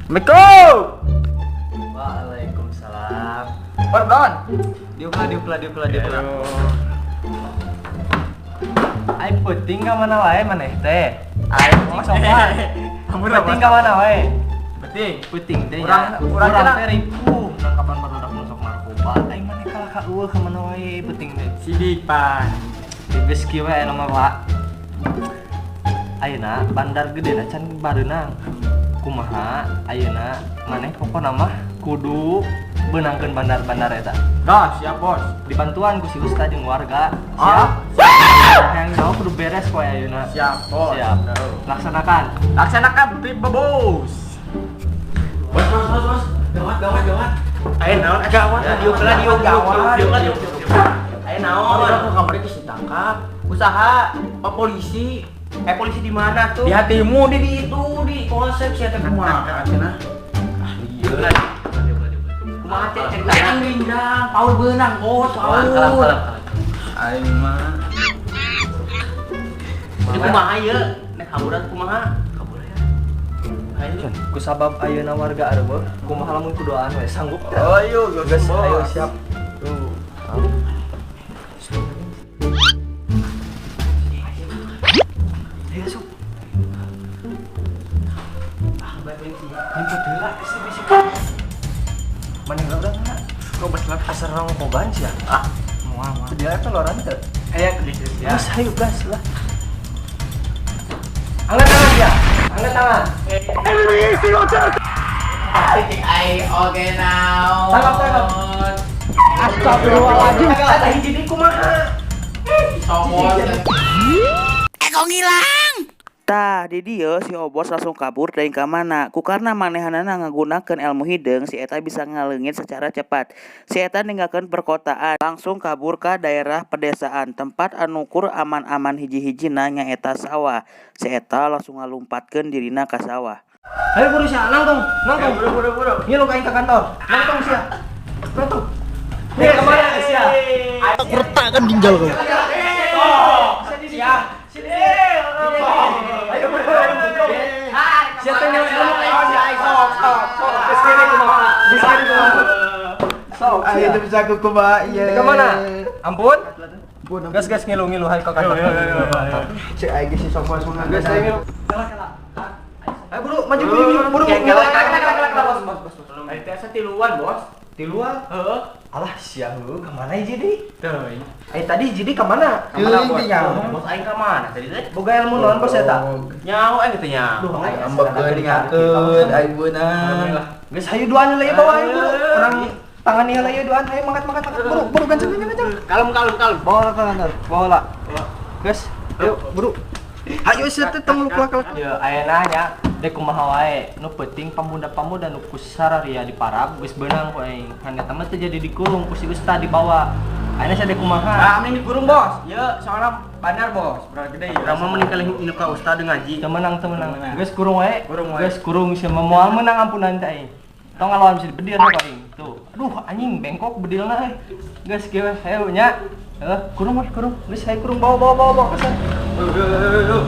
Assalamualaikum. Waalaikumsalam. Pardon. Diuklah. Ai penting ka mana wae maneh teh? Ai masuk mah. Penting ka mana wae? Penting teh ya. Urang teh ripuh nangkapan barudak masuk narkoba. Ai maneh kalah ka eueuh ka mana wae penting teh. Sidik pan. Geus kieu we anu mah Pak. Ayeuna bandar gede can bareunang. Kumaha ayeuna maneh pokona mah kudu beunangkeun bandar-bandar eta. Dah, siap bos. Dibantuan ku si Ustad jeung warga. Ah. Siap. Yang jauh kudu beres poe ayeuna. Siap bos. Siap. Laksanakan. Laksanakan trip bos. Bos. Gawat. Ayo naon gawat. Diuk. Ayo naon. Aku kamari geus ditangkap. Usaha Pak polisi. Polisi di mana tuh? Di hatimu di itu di polsek sia teh kumaha cenah. Iya. Kumaha teh cerita Ringrang, paul beunang bos, Kalem. Aing mah. Ini kumaha ieu? Nek haburan kumaha? Ayo. Ku sabab ayeuna warga areueuh, kumaha lamun kudoaan we sanggup teh? Oh, ayo geus Ayo siap. Tuh. Mana enggak udah enggak? Kau berselat asar orang koban sih ya? Mau. Dia itu loran tuh. Ayo ke ya. Gas, ayo gas lah. Angkat tangan dia. Angkat tangan. Titik ai oke now. Tangkap. Astagfirullahaladzim. Kata hiji di kumaha? Somos. Kok ngilang? Tah, di dieu si Obos langsung kabur teuing ka mana. Ku karena manehanana ngagunakeun ilmu hideung, si eta bisa ngaleungit secara cepat. Si eta ninggalkeun perkotaan, langsung kabur ka daerah pedesaan, tempat anu kur aman-aman hiji-hijina nyaeta sawah. Si eta langsung ngalumpatkeun dirina ka sawah. Ayo buru sia, nangtong. Buru. Ngilu ka kantor. Nangtong sia. Nangtong. Nih kemana sia? Aku retakan ginjal kau. Sini sia. Sini. Ayo buru. Siapa yang sok. Ayo itu bisa aku kumaha ieu. Kemana? Ampun. Gas ngilu hai ka kantor. Cek aing geus si Somos mah. Gas ayo. Ayo buru, maju buru. Bos. Ayo teh asa tiluan, Bos. Tiluan? Heeh. Alah sia heuh, ka mana hiji di? Teuing. Tadi jadi ke mana? Teuing Bos? teh nya. Bos aing ka mana tadi teh? Boga ilmu naon bos eta? Nyaho aing teh nya. Duh, aing Ambek geuningakeun aing beunang. Geus hayu duaan heula bawa aing buru. Orang tangan heula ieu duaan, hayu mangkat. Buru gancang. Kalem. Bawa ka kantor. Bawa. Geus, ayo buru. Ayo sia teh tong luklak. Ieu ayeuna nya dek kumaha wae nu penting pemuda-pemuda nu ku sararia di parab geus beunang ku aing. Kan eta mah teh jadi dikurung ku si Ustad dibawa. Ayeuna sia dek kumaha? Ah, mending dikurung, Bos. Ieu soalna bandar, Bos. Berat gede ieu. Urang mah mending kalih inu ka Ustad ngaji. Temenang. Geus kurung wae. Kurung wae. Geus kurung sia moal menang ampunan teh aing. Tong ngalawan bisa bedir ka aing. Tuh. Aduh anjing bengkok bedilna Geus kieu we hayu nya. Kurung. Geus hayu kurung bawa ke sana. Yo.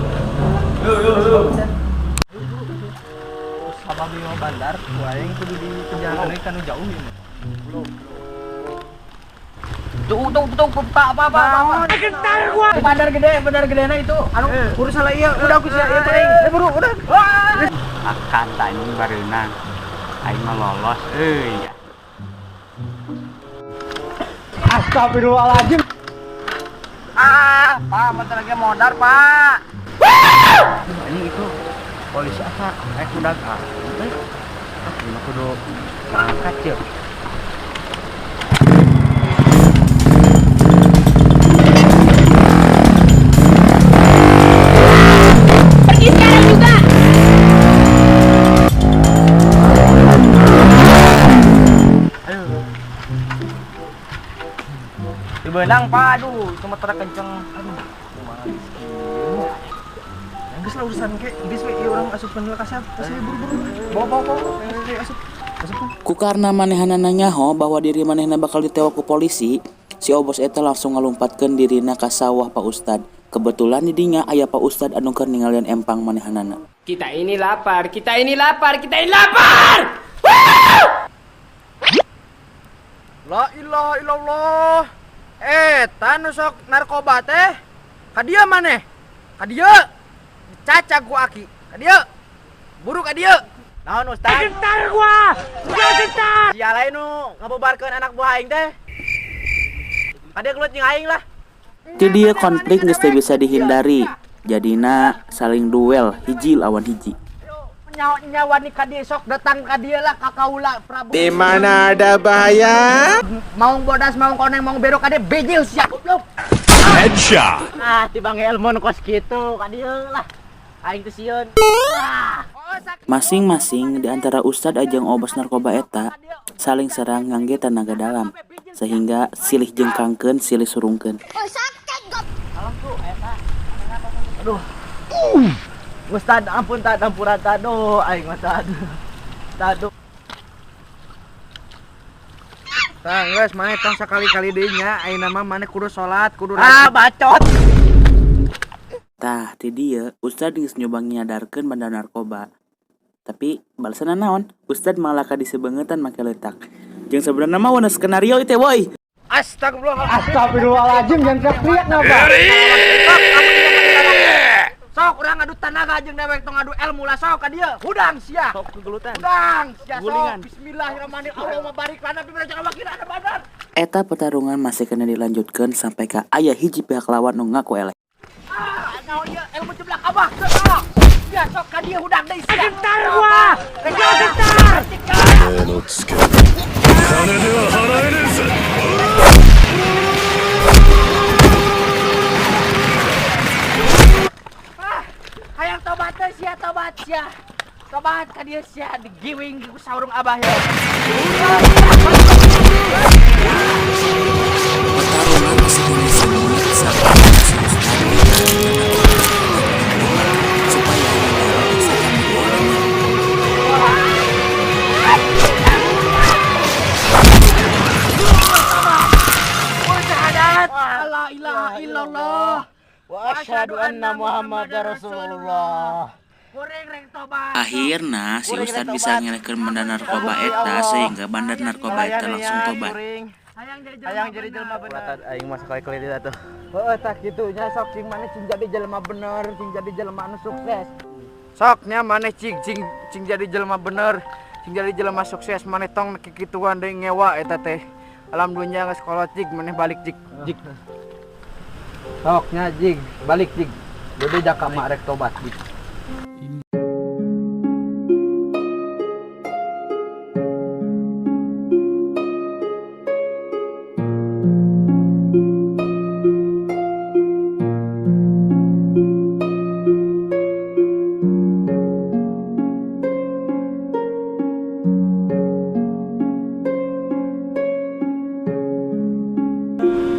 Sabab di bandar, aing kudu di penjara kanu jauh ieu. Tuh, apa? Kentar gua. Bandar gedena itu. Anu urus salah iya, udah aku siap ieu aing. Buru, udah. Akan tanya bareunang. Aing mah lolos euy. Astagfirullahaladzim. Pak, bentar lagi modar, Pak. Ini itu polisi apa? Udah kah? Ini kudu angkat ya. Pergi sekarang juga. Di benang, Pak. Aduh, cuma kenceng. Aduh. Geus lah urusan ke, geus we ieu urang asupkeun heula ka sana. Geus buru-buru. Bawa. Asup. Ku karena manehanana nyaho bahwa diri manehna bakal ditewak ku polisi, si Obos eta langsung ngalumpatkeun dirina ka sawah Pak Ustad. Kebetulan didinya aya Pak Ustad anu keur ningalian empang manehanana. Kita ini lapar, kita ini lapar, kita ini lapar! La ilaha illallah. Tanu sok narkoba teh. Kadia maneh? Kadia. Caca gua aki. Kadia. Buru kadia. Naon Ustaz? Gentar gua. Gentar. Sia lain nu ngabubarkeun anak buah aing teh. Kadia kelut jeung aing lah. Ti dieu konflik geus teu bisa dihindari. Jadina saling duel hiji lawan hiji. Nyawa ni kadia sok datang kadia lah ka kaula Prabu. Di mana ada bahaya? Mau bodas, mau koneng, mau berok kadia bejil sia goblok. Headshot. Tibang ilmu nu kos kitu kadia lah. Aing teh sieun. Masing-masing di antara Ustad ajeng obos narkoba eta saling serang ngangge tenaga dalam sehingga silih jengkangkeun silih surungkeun. Aduh. Ustad ampun tad ampura tado aing mah tad. Tado. Tah geus maneh tong sakali-kali deui nya ayeuna mah maneh kudu salat, kudu bacot. Tah ti dieu Ustad geus nyoba nyadarkeun bandar narkoba. Tapi balasanna naon? Ustad malah kadisebeungetan make leutak. Jeung sebenarnya mah wena skenario ieu teh woi. Astagfirullahaladzim jangan teriak napa. Sok urang ngadu tenaga jeung dewek tong ngadu ilmu lah sok ka dieu. Hudang sia. Sok kegelutan. Hudang sia sok. Bismillahirrahmanirrahim. Allahumma barik lana fi ma ja'ala badan. Eta pertarungan masih kena dilanjutkeun sampai ka aya hiji pihak lawan nu ngaku eleh. Naon ieu ilmu jeblak abah. Sok. Ya sok ka dieu hudang deui sia. Gentar gua. Gentar. Hayang tobat teh sia tobat sia. Tobat ka dieu sia digiwing ku saurung abah ya. Pertarungan masih kena sebenarnya sampai supaya bisa La ilaha illallah wa asyhadu anna Muhammadar Rasulullah. Akhirna si Ustad bisa ngelehkeun bandar narkoba eta sehingga bandar narkoba eta langsung tobat. Hayang jadi jelema bener. Aing mah sakali-kali dia tuh. Heuh tah kitu nya sok cing maneh cing jadi jelema bener, cing jadi jelema anu sukses. Soknya maneh cing jadi jelema bener, cing jadi jelema sukses maneh tong kikituan deui ngewa eta teh. Alhamdulillah geus kolot jig maneh balik jig. Soknya jig, balik jig. Jadi jaka mak rek tobat jig.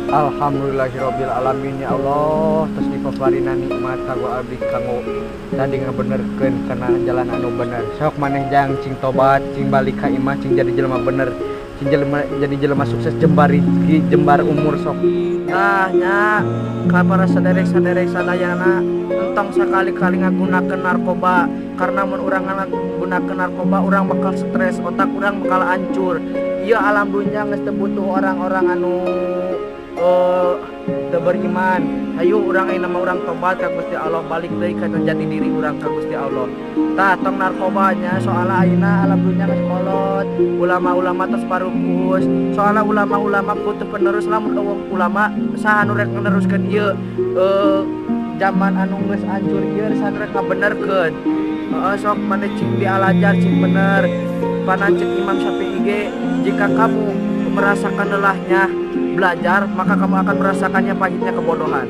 Alhamdulillahirabbil alamin ya Allah tos dipaparina nikmat kanggo abdi kanggo tadi ngabenerkeun kana jalan anu bener. Sok maneh jang cing tobat, cing balik ka imah, cing jadi jelema bener, cing jadi jelema sukses jembar rezeki, jembar umur sok. Nah nya ka para saderek-saderek sadayana entong sakali-kali ngagunakeun narkoba karena mun urang ngagunakeun narkoba urang bakal stres, otak urang bakal hancur. Ieu alam dunya geus teu butuh orang-orang anu teu beriman. Hayu urang ayeuna mah urang tobat ka Gusti Allah, balik deui ka jati diri urang ka Gusti Allah. Tah tong narkobanya soalna ayeuna alam dunya geus kolot, ulama-ulama tos parukus. Soalna ulama-ulama butuh penerus, lamun ulama saha nu rek neruskeun ieu zaman anu geus hancur ieu saha rek ngabenerkeun. Sok maneh cing di alajar cing bener. Panancik Imam Syafi'i ge, jika kamu merasakan lelahnya belajar, maka kamu akan merasakannya pahitnya kebodohan.